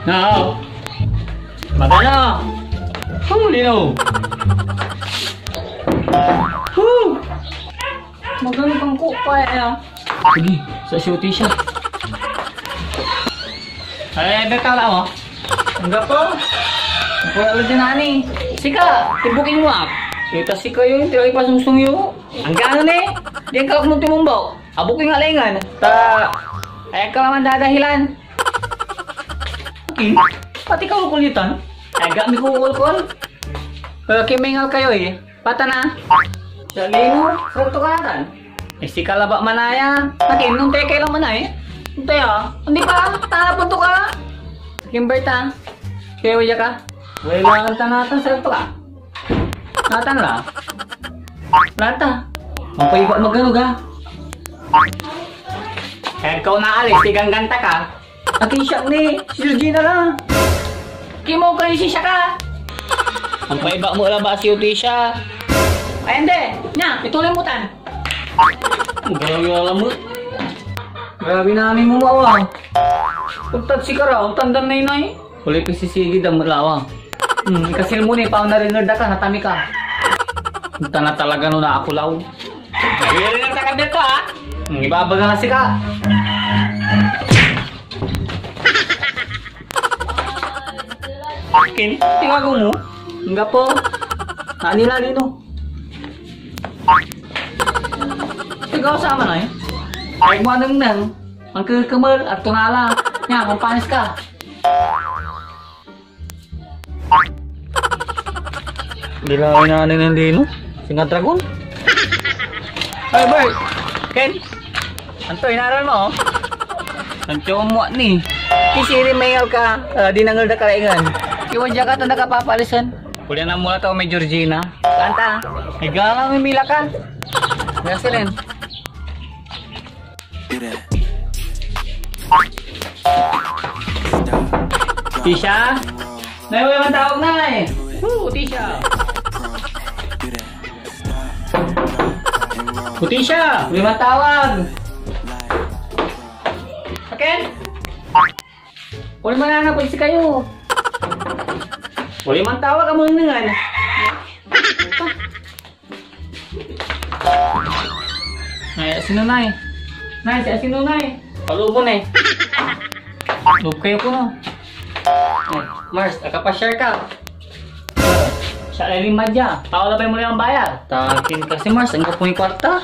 No. Magano? Lino. Magano kang kupa ya. Sige, sa shooty siya. Ay, betala mo. Enggak po. Wala lang dyan ani. Sika, tibukin mo ak. Kita sika yun, tira ipasungsung yun. Ang gano'n eh. Diyan ka mo timumbaw. Abukin nga lengan. Ay ka naman dadahilan. Okay. Pati ka kukulitan. Agak may kukul-kul. Kimingal kayo eh. Pata na. Salino, sarap to kalatan. Eh si kalaba manaya. Akin, nung teke lang manay. Nung tayo, hindi pa. Tanapon to ka. Kimberta. Kaya wala ka. Wala kang tanatan, sarap to ka. Natan la. Lata. Mampaiba magano ka. Kaya ikaw naalis, tigang ganta ka. Akin siya ni, si Georgina lang. Kimo ka ni siya ka. Ang paiba mo lang ba si Utisha? Ay hindi, nya, ituloy mo tan. Grabe alam mo. Grabe namin mo mawang. Pagtad si Kara, ang tandang na inay. Huli ka sisigid ang malawang. Ikasil mo ni, paano na-rinerd ka, natami ka. Punta na talaga no na ako law. Nag-rinerd ka dito ha. Ibabaga na si ka. Kin, tingago mo? Enggak po. Nila lino. Tigaw sama na eh. Ay mo nang nang. Ang kekemal at tunala. Nya, mampanis ka. Dilawin na ng lino. Singa dragon. Hey Bert. Ken. Anto inaral mo? Anto mo ni. Kisiri mail ka. Di nangal da kalaingan. Iwan dyan ka, tanda ka papalisan. Kulian na mula tao may Georgina. Kanta. Higalang may mila ka. Gasi rin. Tisha? May man tawag na eh. Tisha. Tisha, may man tawag. Aken? Kung mananapag si kayo. Boleh mantawag ka muna nga. Ay, sino na eh? Nay, sino na eh? Palubo na eh. Lub kayo po no. Mars, nakapa-share ka. Siya ay limadya. Tao na ba mo yung bayar? Takin kasi Mars, ang kapoy kwarta.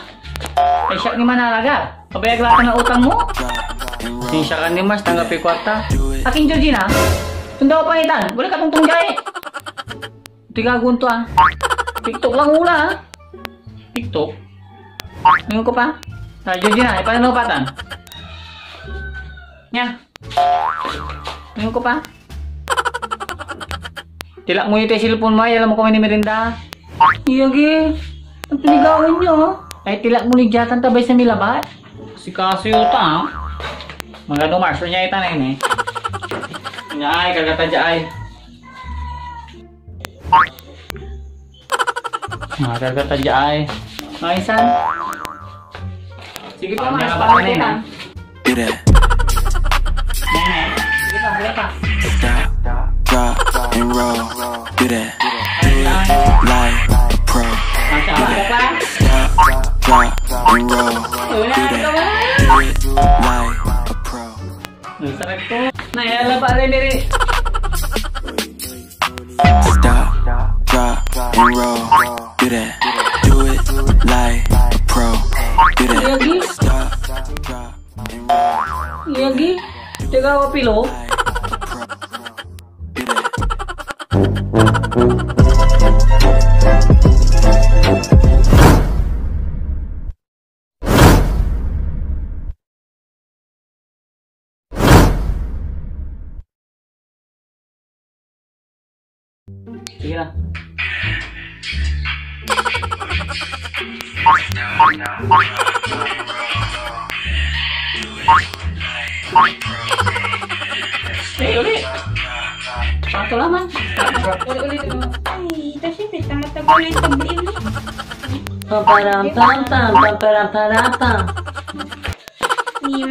Ay siya ni manalaga. Pabayag lahat ng utang mo. Siya ka ni Mars, tanggapi kwarta. Aking Georgina, tunda pa itan. Boleh ka tungtung jay. Tiga gunto ah. TikTok lang ula ah. TikTok. Ngayon ko pa. Sa Georgina, ipaano patan? Nya. Ngayon ko pa. Tilak mo yung cellphone mo, alam mo kung may merinda. Iya ge. Ang pinigawan nyo. Ay tilak mo ni Jatan tabay sa milabat. Si kaso yuta. Mga Mars, niya itan na eh. Ay, kagata dya ay. Kagata dya ay. Maisan. Sige pa, Mars. Paano ko lang? Sige pa, sige pa. Drop and roll. Do that. Do it like a pro. Do that. Drop and roll. Do that. Do it like a pro. Sarap ko. Nayala pa rin diri. Stop, drop, and roll. Do that. Do it like a pro. Do that. Stop, drop, and roll. Yagi, jaga apa pilo? Do that. Sige na. Ulit. Satu laman. Ulit. Ay, kasi matagal ulit sabihin mo. Pamparam tam tam, pamparam paratam. Ni